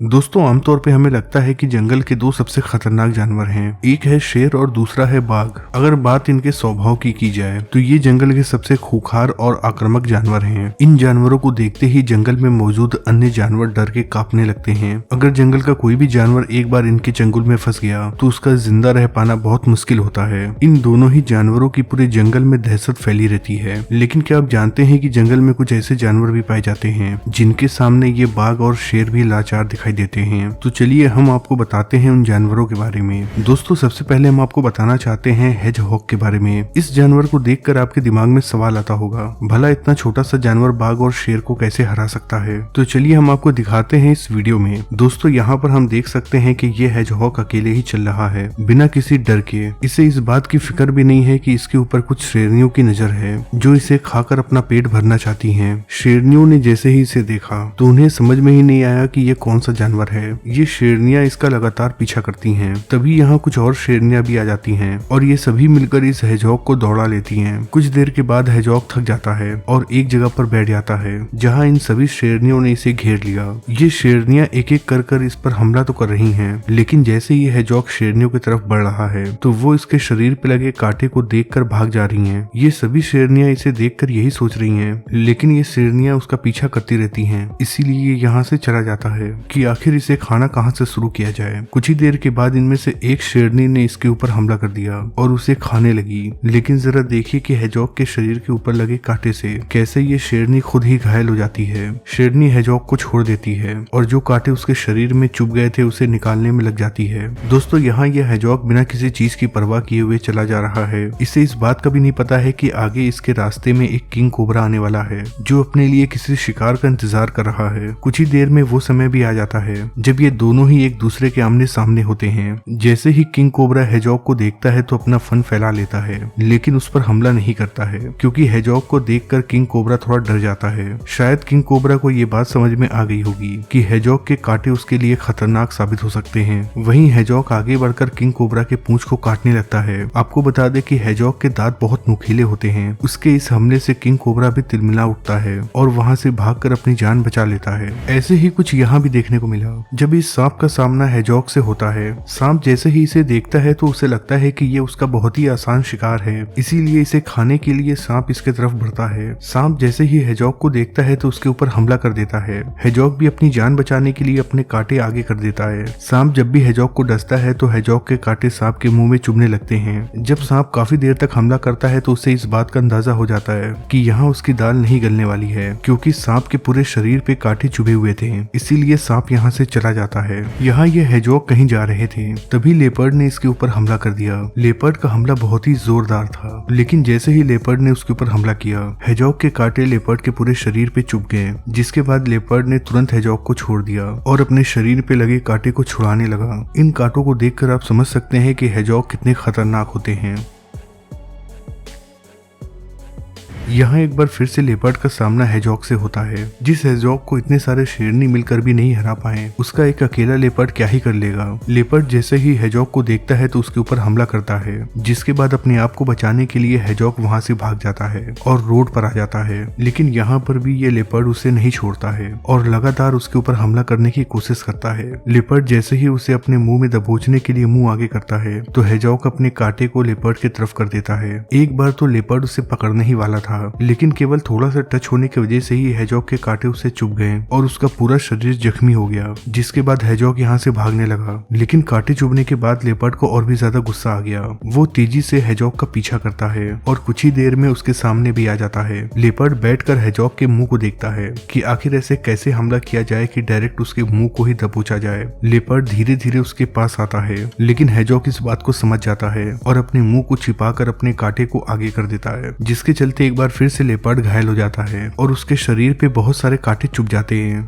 दोस्तों आमतौर पे हमें लगता है कि जंगल के दो सबसे खतरनाक जानवर हैं, एक है शेर और दूसरा है बाघ। अगर बात इनके स्वभाव की जाए तो ये जंगल के सबसे खूंखार और आक्रामक जानवर हैं। इन जानवरों को देखते ही जंगल में मौजूद अन्य जानवर डर के कांपने लगते हैं। अगर जंगल का कोई भी जानवर एक बार इनके चंगुल में फंस गया तो उसका जिंदा रह पाना बहुत मुश्किल होता है। इन दोनों ही जानवरों की पूरे जंगल में दहशत फैली रहती है। लेकिन क्या आप जानते हैं कि जंगल में कुछ ऐसे जानवर भी पाए जाते हैं जिनके सामने ये बाघ और शेर भी लाचार दिखाई देते हैं। तो चलिए हम आपको बताते हैं उन जानवरों के बारे में। दोस्तों सबसे पहले हम आपको बताना चाहते हैं हेजहॉग के बारे में। इस जानवर को देखकर आपके दिमाग में सवाल आता होगा, भला इतना छोटा सा जानवर बाघ और शेर को कैसे हरा सकता है। तो चलिए हम आपको दिखाते हैं इस वीडियो में। दोस्तों यहाँ पर हम देख सकते हैं कि ये हेजहॉग अकेले ही चल रहा है बिना किसी डर के। इसे इस बात की फिक्र भी नहीं है कि इसके ऊपर कुछ शेरनियों की नजर है जो इसे खाकर अपना पेट भरना चाहती हैं। शेरनियों ने जैसे ही इसे देखा तो उन्हें समझ में ही नहीं आया कि ये कौन सा जानवर है। ये शेरनियां इसका लगातार पीछा करती हैं। तभी यहाँ कुछ और शेरनियां भी आ जाती हैं और ये सभी मिलकर इस हेजहॉग को दौड़ा लेती हैं। कुछ देर के बाद हेजहॉग थक जाता है और एक जगह पर बैठ जाता है जहाँ इन सभी शेरनियों ने इसे घेर लिया। ये शेरनियां एक एक कर इस पर हमला तो कर रही हैं, लेकिन जैसे ही हेजहॉग शेरनियों की तरफ बढ़ रहा है तो वो इसके शरीर पे लगे कांटे को देखकर भाग जा रही हैं। ये सभी शेरनियां इसे देखकर यही सोच रही हैं, लेकिन ये शेरनियां उसका पीछा करती रहती हैं। इसीलिए यहाँ से चला जाता है कि आखिर इसे खाना कहां से शुरू किया जाए। कुछ ही देर के बाद इनमें से एक शेरनी ने इसके ऊपर हमला कर दिया और उसे खाने लगी। लेकिन जरा देखिए कि हेजहॉग के शरीर के ऊपर लगे कांटे से कैसे ये शेरनी खुद ही घायल हो जाती है। शेरनी हेजहॉग को छोड़ देती है और जो कांटे उसके शरीर में चुभ गए थे उसे निकालने में लग जाती है। दोस्तों यहाँ यह हेजहॉग बिना किसी चीज की परवाह किए हुए चला जा रहा है। इसे इस बात का भी नहीं पता है कि आगे इसके रास्ते में एक किंग कोबरा आने वाला है जो अपने लिए किसी शिकार का इंतजार कर रहा है। कुछ ही देर में वो समय भी आ जाता है जब ये दोनों ही एक दूसरे के आमने सामने होते हैं। जैसे ही किंग कोबरा हेजहॉग को देखता है तो अपना फन फैला लेता है, लेकिन उस पर हमला नहीं करता है क्योंकि हेजहॉग को देखकर किंग कोबरा थोड़ा डर जाता है। शायद किंग कोबरा को ये बात समझ में आ गई होगी कि हेजहॉग के कांटे उसके लिए खतरनाक साबित हो सकते हैं। वहीं हेजहॉग आगे बढ़कर किंग कोबरा के पूंछ को काटने लगता है। आपको बता दें कि हेजहॉग के दांत बहुत नुकीले होते हैं। उसके इस हमले से किंग कोबरा भी तिलमिला उठता है और वहां से भागकर अपनी जान बचा लेता है। ऐसे ही कुछ यहाँ भी देखने को मिला जब इस सांप का सामना हेजहॉग से होता है। सांप जैसे ही इसे देखता है तो उसे लगता है कि ये उसका बहुत ही आसान शिकार है, इसीलिए इसे खाने के लिए सांप इसके तरफ बढ़ता है। सांप जैसे ही हेजहॉग को देखता है तो उसके ऊपर हमला कर देता है। हेजहॉग भी अपनी जान बचाने के लिए अपने कांटे आगे कर देता है। सांप जब भी हेजहॉग को डसता है तो हेजहॉग के कांटे सांप के मुंह में चुभने लगते हैं। जब सांप काफी देर तक हमला करता है तो उसे इस बात का अंदाजा हो जाता है कि यहाँ उसकी दाल नहीं गलने वाली है, क्योंकि सांप के पूरे शरीर पे कांटे चुभे हुए थे। इसीलिए सांप यहाँ से चला जाता है। यहाँ ये हेजहॉग कहीं जा रहे थे, तभी लेपर्ड ने इसके ऊपर हमला कर दिया। लेपर्ड का हमला बहुत ही जोरदार था, लेकिन जैसे ही लेपर्ड ने उसके ऊपर हमला किया हेजहॉग के कांटे लेपर्ड के पूरे शरीर पे चुभ गए। जिसके बाद लेपर्ड ने तुरंत हेजहॉग को छोड़ दिया और अपने शरीर पे लगे कांटे को छुड़ाने लगा। इन कांटों को देखकर आप समझ सकते हैं कि हेजहॉग कितने खतरनाक होते हैं। यहाँ एक बार फिर से लेपर्ड का सामना हेजहॉग से होता है। जिस हेजहॉग को इतने सारे शेरनी मिलकर भी नहीं हरा पाए, उसका एक अकेला लेपर्ड क्या ही कर लेगा। लेपर्ड जैसे ही हेजहॉग को देखता है तो उसके ऊपर हमला करता है, जिसके बाद अपने आप को बचाने के लिए हेजहॉग वहां से भाग जाता है और रोड पर आ जाता है। लेकिन यहाँ पर भी ये लेपर्ड उसे नहीं छोड़ता है और लगातार उसके ऊपर हमला करने की कोशिश करता है। लेपर्ड जैसे ही उसे अपने मुंह में दबोचने के लिए मुंह आगे करता है तो हेजहॉग अपने कांटे को लेपर्ड की तरफ कर देता है। एक बार तो लेपर्ड उसे पकड़ने ही वाला था, लेकिन केवल थोड़ा सा टच होने की वजह से ही हेजहॉग के कांटे उसे चुभ गए और उसका पूरा शरीर जख्मी हो गया। जिसके बाद हेजहॉग यहाँ से भागने लगा, लेकिन कांटे चुभने के बाद लेपर्ड को और भी ज्यादा गुस्सा आ गया। वो तेजी से हेजहॉग का पीछा करता है और कुछ ही देर में उसके सामने भी आ जाता है। लेपर्ड बैठकर हेजहॉग के मुंह को देखता है कि आखिर ऐसे कैसे हमला किया जाए कि डायरेक्ट उसके मुंह को ही दबोचा जाए। लेपर्ड धीरे धीरे उसके पास आता है, लेकिन हेजहॉग इस बात को समझ जाता है और अपने मुंह को छिपाकर अपने कांटे को आगे कर देता है, जिसके चलते एक बार फिर से लेपर्ड घायल हो जाता है और उसके शरीर पे बहुत सारे कांटे चुभ जाते हैं।